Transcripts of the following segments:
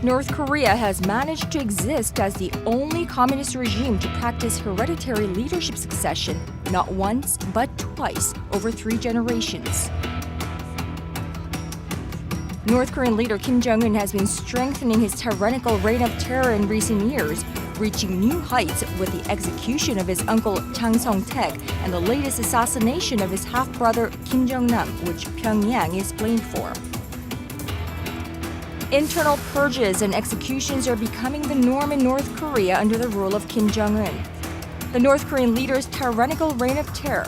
North Korea has managed to exist as the only communist regime to practice hereditary leadership succession not once but twice over 3 generations. North Korean leader Kim Jong-un has been strengthening his tyrannical reign of terror in recent years, reaching new heights with the execution of his uncle Chang Song-taek and the latest assassination of his half-brother Kim Jong-nam, which Pyongyang is blamed for. Internal purges and executions are becoming the norm in North Korea under the rule of Kim Jong-un. The North Korean leader's tyrannical reign of terror.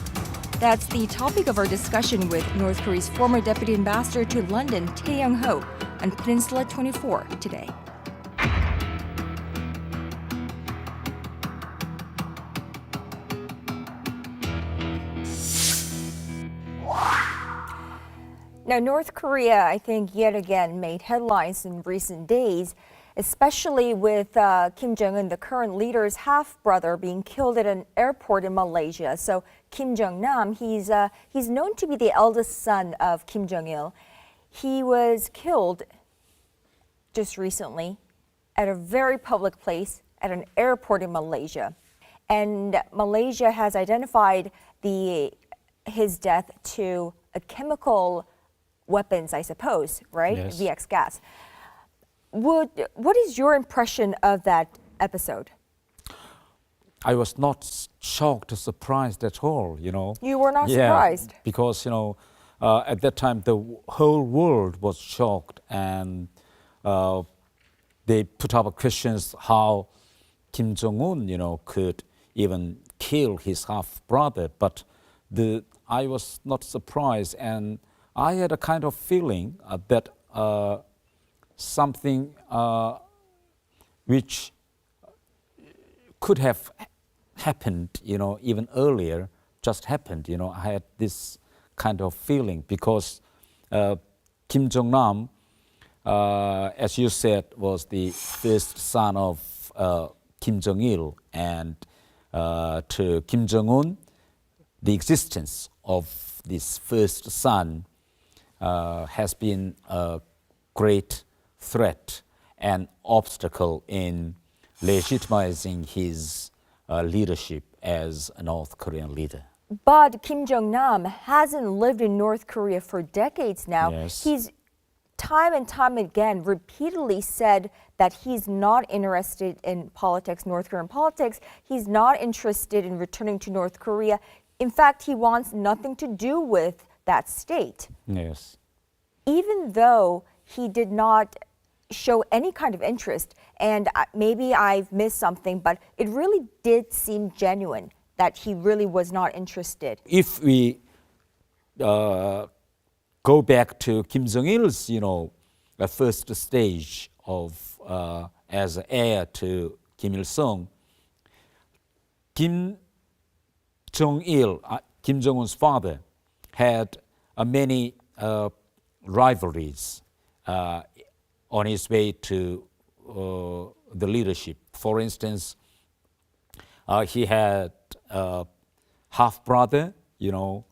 That's the topic of our discussion with North Korea's former deputy ambassador to London, Tae Young-ho, on Peninsula 24 today. Now, North Korea, I think, yet again made headlines in recent days, especially with Kim Jong-un, the current leader's half-brother, being killed at an airport in Malaysia. So Kim Jong-nam, he's known to be the eldest son of Kim Jong-il. He was killed just recently at a very public place at an airport in Malaysia. And Malaysia has identified his death to a chemical weapons, I suppose, right? Yes. VX gas. What is your impression of that episode? I was not shocked or surprised at all, You were not surprised? Because, at that time, the whole world was shocked and they put up questions how Kim Jong-un, could even kill his half-brother. But I was not surprised, and I had a kind of feeling that something which could have happened, even earlier, just happened. I had this kind of feeling because Kim Jong-nam, as you said, was the first son of Kim Jong-il, and to Kim Jong-un, the existence of this first son has been a great threat and obstacle in legitimizing his leadership as a North Korean leader. But Kim Jong-nam hasn't lived in North Korea for decades now. Yes. He's time and time again repeatedly said that he's not interested in politics, North Korean politics. He's not interested in returning to North Korea. In fact, he wants nothing to do with that state. Yes. Even though he did not show any kind of interest, and maybe I've missed something, but it really did seem genuine that he really was not interested. If we go back to Kim Jong-il's, first stage of as heir to Kim Il-sung, Kim Jong-il, Kim Jong-un's father, had many rivalries on his way to the leadership. For instance, he had a half-brother, even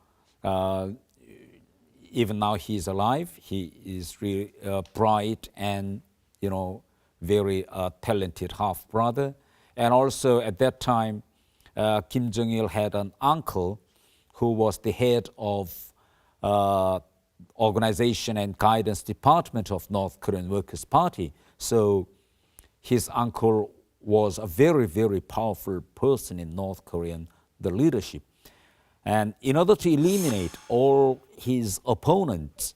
now he's alive. He is really bright and, very talented half-brother. And also at that time, Kim Jong-il had an uncle who was the head of Organization and Guidance Department of North Korean Workers' Party. So his uncle was a very, very powerful person in North Korean, the leadership. And in order to eliminate all his opponents,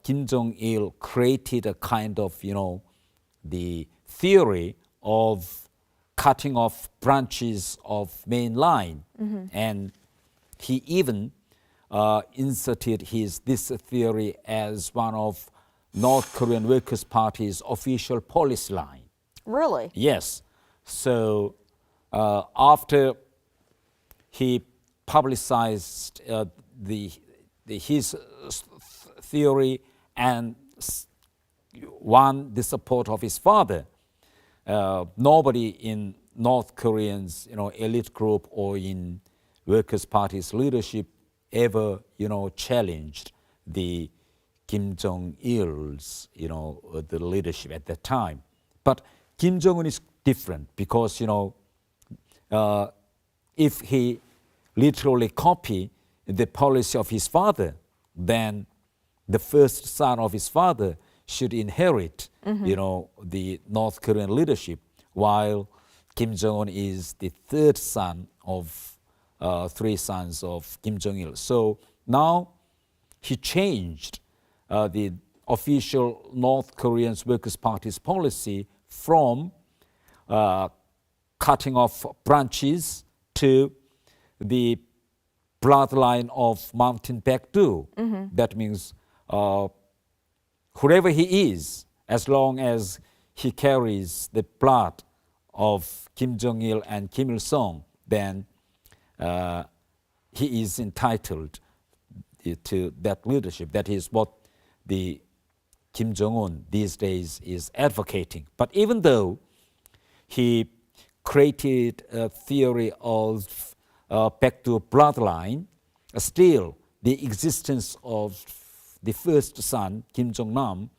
Kim Jong-il created a kind of, the theory of cutting off branches of main line. Mm-hmm. And he even inserted this theory as one of North Korean Workers' Party's official policy line. Really? Yes. So after he publicized his theory and won the support of his father, nobody in North Korean's elite group or in Workers' Party's leadership ever challenged the Kim Jong-il's, the leadership at that time. But Kim Jong-un is different because, if he literally copy the policy of his father, then the first son of his father should inherit, the North Korean leadership, while Kim Jong-un is the third son of three sons of Kim Jong-il. So now he changed the official North Korean Workers' Party's policy from cutting off branches to the bloodline of Mountain Baekdu. That means whoever he is, as long as he carries the blood of Kim Jong-il and Kim Il-sung, then he is entitled to that leadership. That is what the Kim Jong-un these days is advocating. But even though he created a theory of Baekdu bloodline, still the existence of the first son, Kim Jong-nam,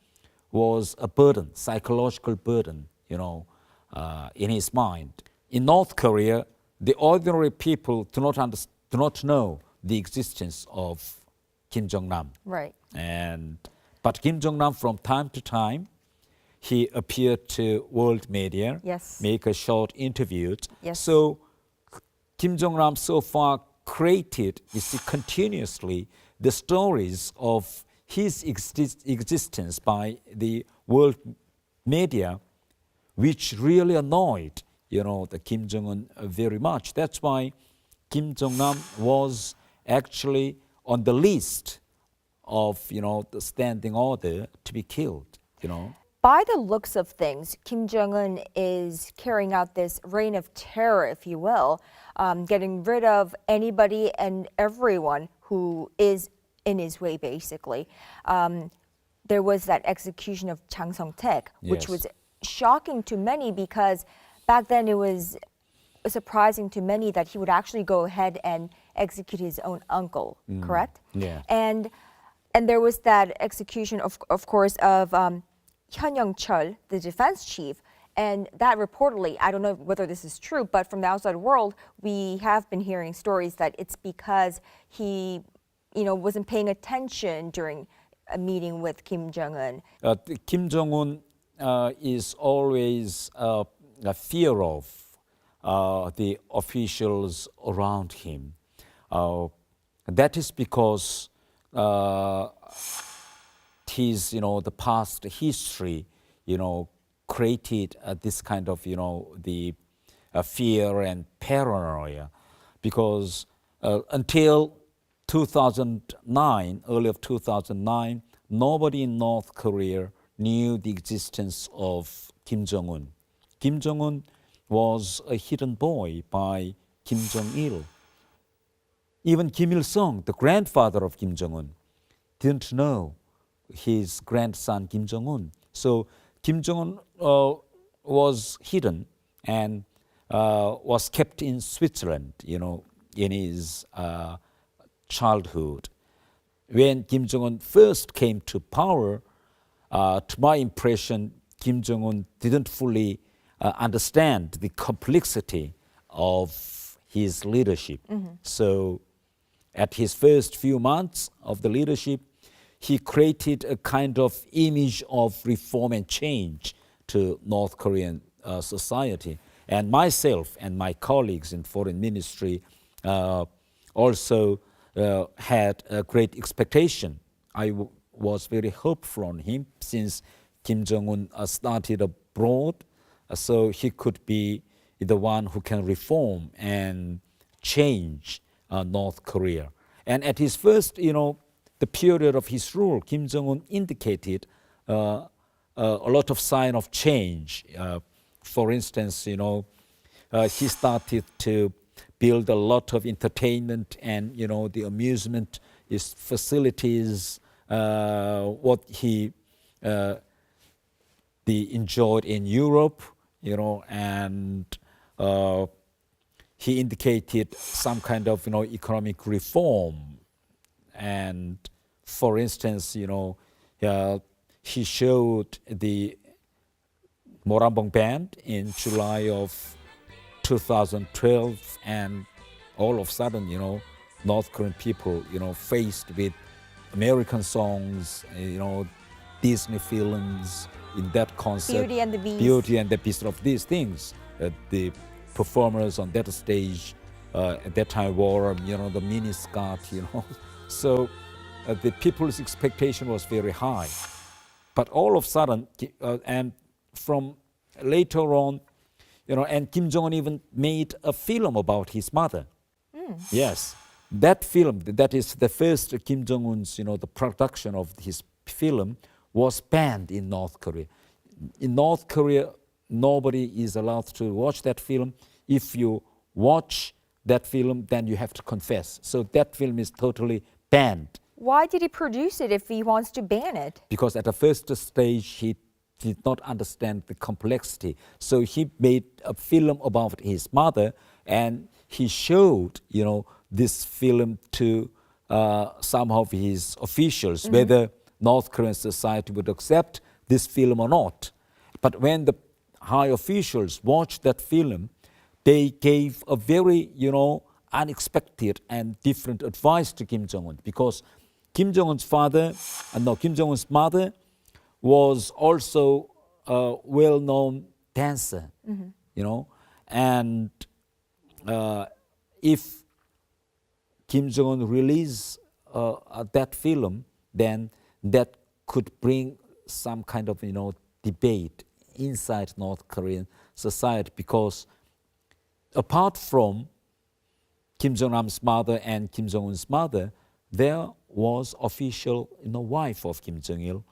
was a burden, psychological burden, in his mind. In North Korea, the ordinary people do not know the existence of Kim Jong-nam. Right. But Kim Jong-nam, from time to time, he appeared to world media, Yes. make a short interview. Yes. So Kim Jong-nam so far created, continuously the stories of his existence by the world media, which really annoyed, the Kim Jong-un very much. That's why Kim Jong-nam was actually on the list of, the standing order to be killed, By the looks of things, Kim Jong-un is carrying out this reign of terror, if you will, getting rid of anybody and everyone who is in his way, basically. There was that execution of Chang Song-taek, which Yes. was shocking to many because back then it was surprising to many that he would actually go ahead and execute his own uncle, correct? Yeah. And there was that execution, of course, of Hyun Young-chul, the defense chief, and that reportedly, I don't know whether this is true, but from the outside world, we have been hearing stories that it's because he, wasn't paying attention during a meeting with Kim Jong-un. Kim Jong-un is always a fear of the officials around him. That is because his, the past history, created this kind of, the fear and paranoia. Because until 2009, early of 2009, nobody in North Korea knew the existence of Kim Jong-un. Kim Jong-un was a hidden boy by Kim Jong-il. Even Kim Il-sung, the grandfather of Kim Jong-un, didn't know his grandson Kim Jong-un. So Kim Jong-un was hidden and was kept in Switzerland, in his childhood. When Kim Jong-un first came to power, to my impression, Kim Jong-un didn't fully understand the complexity of his leadership. So at his first few months of the leadership, he created a kind of image of reform and change to North Korean society. And myself and my colleagues in foreign ministry also had a great expectation. I was very hopeful on him since Kim Jong-un started abroad, so he could be the one who can reform and change North Korea. And at his first, the period of his rule, Kim Jong-un indicated a lot of sign of change. For instance, he started to build a lot of entertainment and, the amusement facilities, what he enjoyed in Europe, and he indicated some kind of, economic reform. And for instance, he showed the Morambong Band in July of 2012, and all of a sudden, North Korean people, faced with American songs, Disney films, in that concert, Beauty and the Beast. Beauty and the Beast of these things. The performers on that stage at that time wore, the mini skirt, So the people's expectation was very high. But all of a sudden, and from later on, and Kim Jong-un even made a film about his mother. Yes, that film, that is the first Kim Jong-un's, the production of his film was banned in North Korea. In North Korea, nobody is allowed to watch that film. If you watch that film, then you have to confess. So that film is totally banned. Why did he produce it if he wants to ban it? Because at the first stage, he did not understand the complexity. So he made a film about his mother, and he showed, this film to some of his officials, whether North Korean society would accept this film or not. But when the high officials watched that film, they gave a very, unexpected and different advice to Kim Jong-un, because Kim Jong-un's mother was also a well-known dancer, and if Kim Jong-un released that film, then that could bring some kind of, debate inside North Korean society, because apart from Kim Jong-nam's mother and Kim Jong-un's mother, there was official, wife of Kim Jong-il,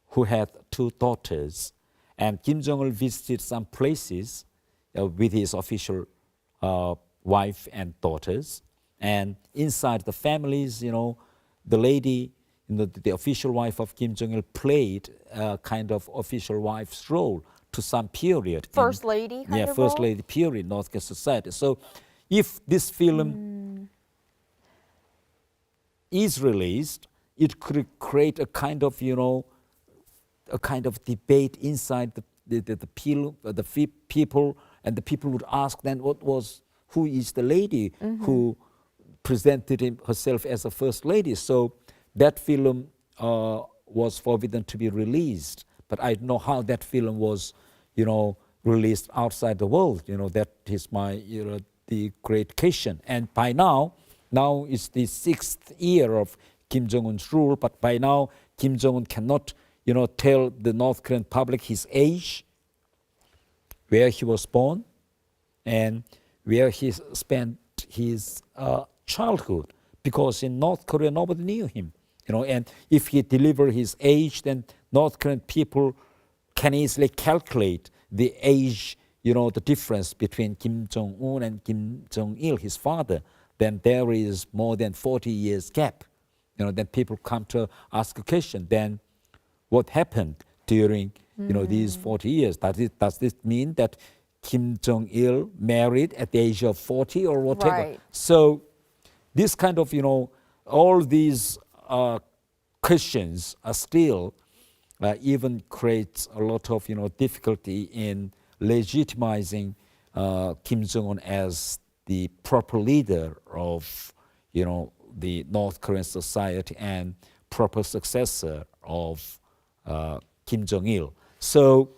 who had 2 daughters, and Kim Jong-il visited some places with his official wife and daughters, and inside the families, the lady, the official wife of Kim Jong-il played a kind of official wife's role to some period. First lady kind of first role? lady period in North Korean society. So if this film is released, it could create a kind of, debate inside the people, and the people would ask then who is the lady who presented herself as a first lady. So that film was forbidden to be released. But I don't know how that film was, released outside the world. That is my, the great question. And by now is the 6th year of Kim Jong-un's rule, but by now Kim Jong-un cannot, tell the North Korean public his age, where he was born, and where he spent his childhood, because in North Korea nobody knew him. And if he delivered his age, then North Korean people can easily calculate the age, the difference between Kim Jong-un and Kim Jong-il, his father. Then there is more than 40 years gap. Then people come to ask a question. Then what happened during, these 40 years? Does this mean that Kim Jong-il married at the age of 40 or whatever? Right. So this kind of, all these questions are still even creates a lot of, difficulty in legitimizing Kim Jong-un as the proper leader of, the North Korean society and proper successor of Kim Jong-il. So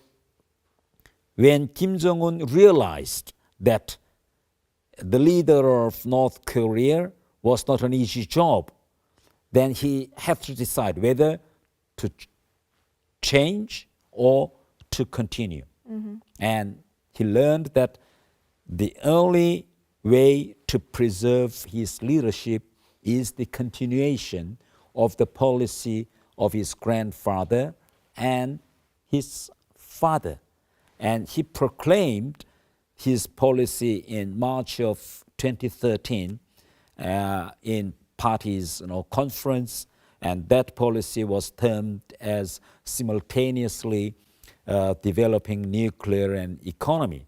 when Kim Jong-un realized that the leader of North Korea was not an easy job, then he had to decide whether to change or to continue. And he learned that the only way to preserve his leadership is the continuation of the policy of his grandfather and his father. And he proclaimed his policy in March of 2013 in party's conference, and that policy was termed as simultaneously developing nuclear and economy.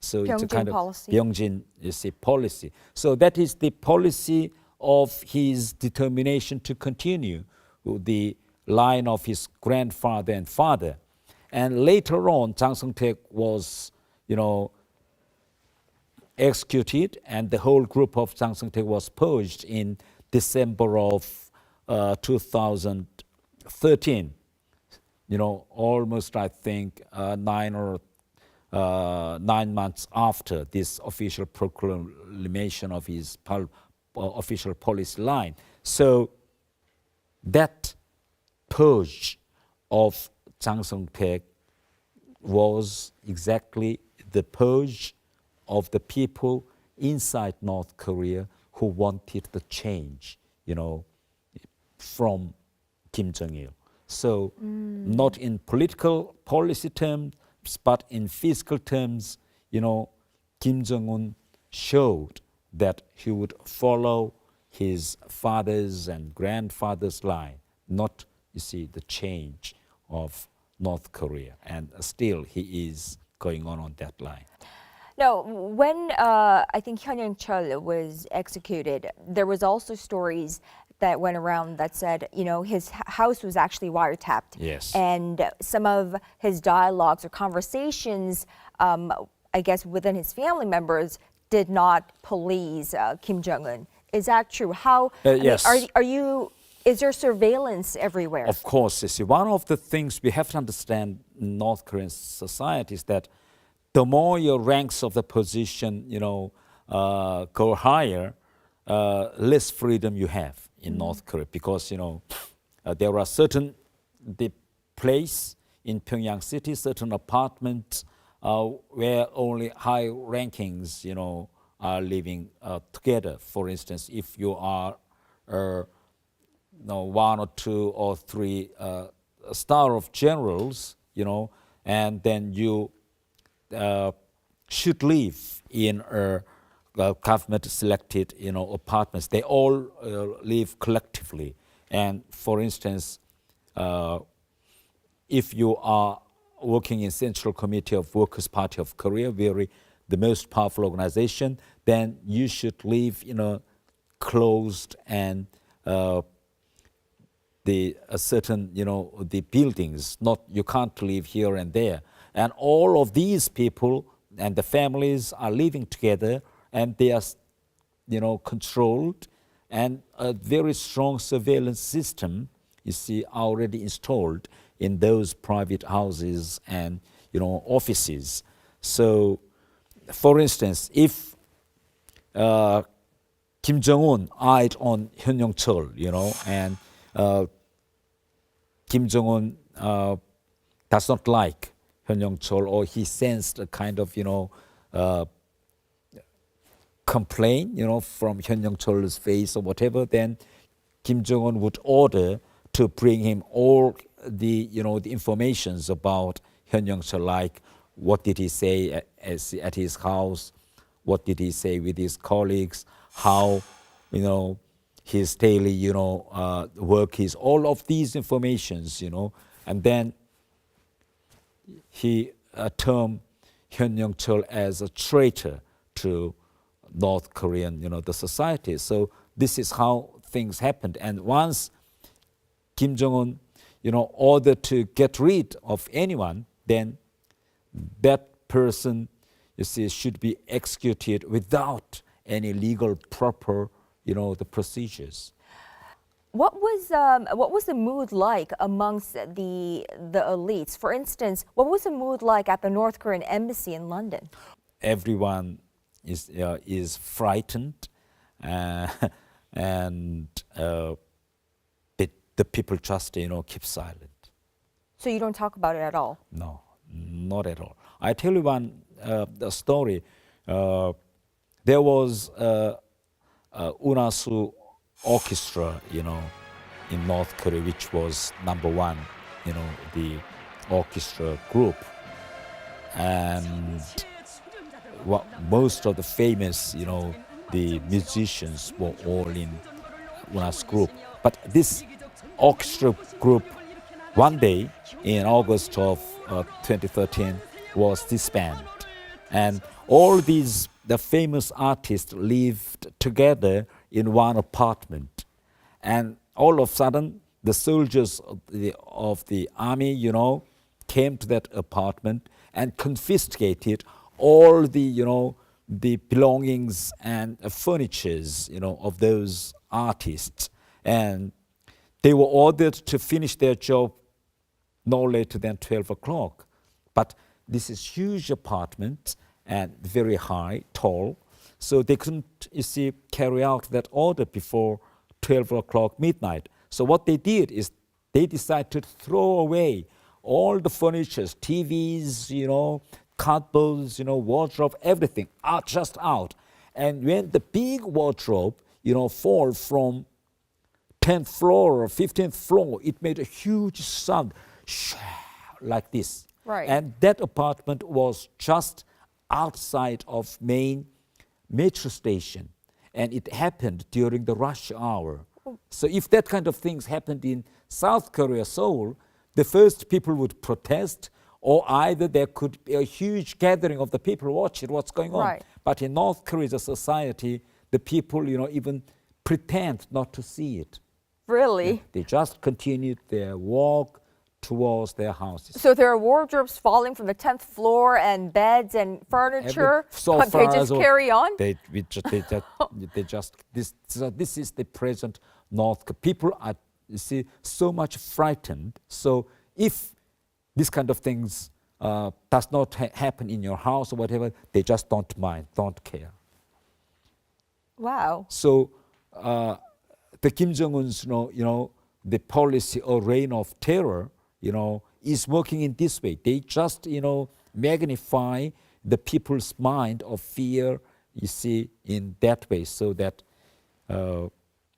So it's a kind of policy. Yongjin policy. So that is the policy of his determination to continue the line of his grandfather and father. And later on, Jang Sung-taek was, executed, and the whole group of Jang Sung-taek was purged in December of 2013. Almost I think 9 months after this official proclamation of his official policy line. So that purge of Jang Sung-taek was exactly the purge of the people inside North Korea who wanted the change, from Kim Jong-il. So not in political policy terms, but in physical terms, Kim Jong-un showed that he would follow his father's and grandfather's line, not, the change of North Korea. And still he is going on that line. Now, when I think Hyun Young-chul was executed, there was also stories that went around that said, his house was actually wiretapped. Yes. And some of his dialogues or conversations, I guess within his family members, did not please Kim Jong-un. Is that true? How? Yes. Is there surveillance everywhere? Of course. One of the things we have to understand in North Korean society is that the more your ranks of the position, go higher, less freedom you have in North Korea, because there are certain the place in Pyongyang city, certain apartments where only high rankings, are living together. For instance, if you are one or two or three star of generals, and then you should live in government selected, apartments. They all live collectively. And for instance, if you are working in Central Committee of Workers' Party of Korea, the most powerful organization, then you should live in a closed and certain, the buildings. You can't live here and there. And all of these people and the families are living together, and they are, controlled, and a very strong surveillance system, already installed in those private houses and, offices. So, for instance, if Kim Jong-un eyed on Hyun Young-chul, and Kim Jong-un does not like Hyun Young-chul, or he sensed a kind of, complaint, from Hyun Young-chul's face or whatever, then Kim Jong-un would order to bring him all the, the informations about Hyun Young-chul, like what did he say at his house, what did he say with his colleagues, how, his daily, work is, all of these informations, and then he termed Hyun Young-chul as a traitor to North Korean, the society. So this is how things happened. And once Kim Jong-un, ordered to get rid of anyone, then that person, should be executed without any legal proper, the procedures. What was the mood like amongst the elites? For instance, what was the mood like at the North Korean embassy in London? Everyone is frightened, and the people just keep silent. So you don't talk about it at all? No, not at all. I tell you one story. There was Unasu orchestra, in North Korea, which was #1, the orchestra group, and most of the famous, the musicians were all in Una's group. But this orchestra group, one day in August of 2013, was disbanded, and all the famous artists lived together in one apartment, and all of a sudden the soldiers of the army, came to that apartment and confiscated all the, the belongings and furnitures, of those artists. And they were ordered to finish their job no later than 12 o'clock. But this is huge apartment and very high, tall, so they couldn't, carry out that order before 12 o'clock midnight. So what they did is they decided to throw away all the furniture, TVs, cupboards, wardrobe, everything, just out. And when the big wardrobe, fall from 10th floor or 15th floor, it made a huge sound, like this. Right. And that apartment was just outside of main metro station. And it happened during the rush hour. So if that kind of things happened in South Korea, Seoul, the first people would protest, or either there could be a huge gathering of the people watching what's going on. Right. But in North Korea's society, the people, even pretend not to see it. Really? They just continued their walk towards their houses. So there are wardrobes falling from the 10th floor and beds and furniture, but they just carry on? This is the present North Korea. People are, so much frightened. So if this kind of things does not happen in your house or whatever, they just don't mind, don't care. Wow. So the Kim Jong-un's, the policy or reign of terror, is working in this way. They just, magnify the people's mind of fear, in that way, so that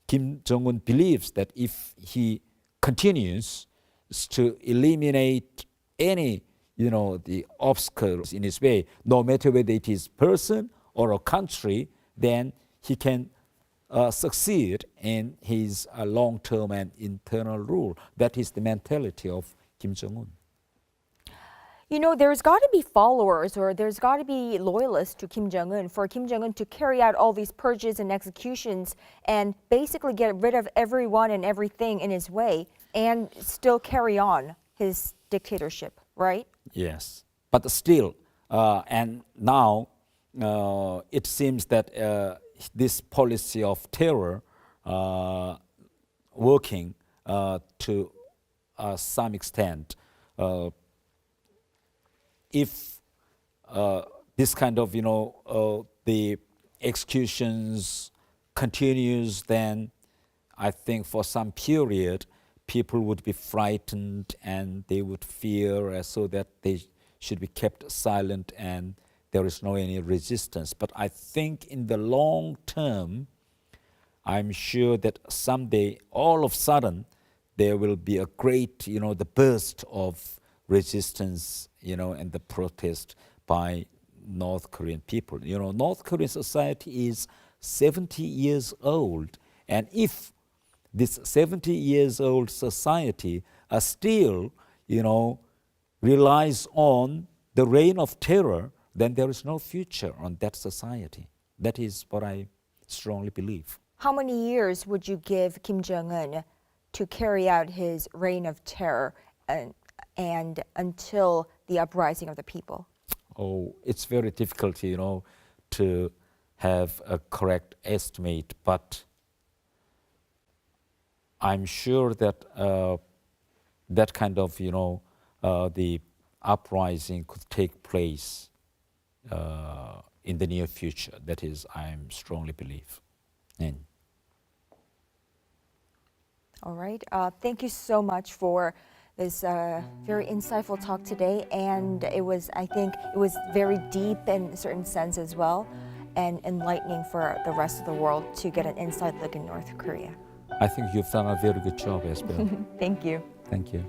Kim Jong-un believes that if he continues to eliminate any, the obstacles in his way, no matter whether it is person or a country, then he can succeed in his long-term and internal rule. That is the mentality of Kim Jong-un. There's got to be followers, or there's got to be loyalists to Kim Jong-un for Kim Jong-un to carry out all these purges and executions and basically get rid of everyone and everything in his way and still carry on his dictatorship, right? Yes, but still, and now it seems that this policy of terror working to some extent. If this kind of, the executions continues, then I think for some period, people would be frightened and they would fear so that they should be kept silent and there is no any resistance. But I think in the long term, I'm sure that someday, all of a sudden, there will be a great, the burst of resistance, and the protest by North Korean people. North Korean society is 70 years old. And if this 70 years old society still, relies on the reign of terror, then there is no future on that society. That is what I strongly believe. How many years would you give Kim Jong-un to carry out his reign of terror and until the uprising of the people? Oh, it's very difficult, to have a correct estimate, but I'm sure that that kind of, the uprising could take place in the near future. That is, I strongly believe. And all right. Thank you so much for this very insightful talk today. And I think it was very deep in a certain sense as well, and enlightening for the rest of the world to get an inside look in North Korea. I think you've done a very good job as well. Thank you. Thank you.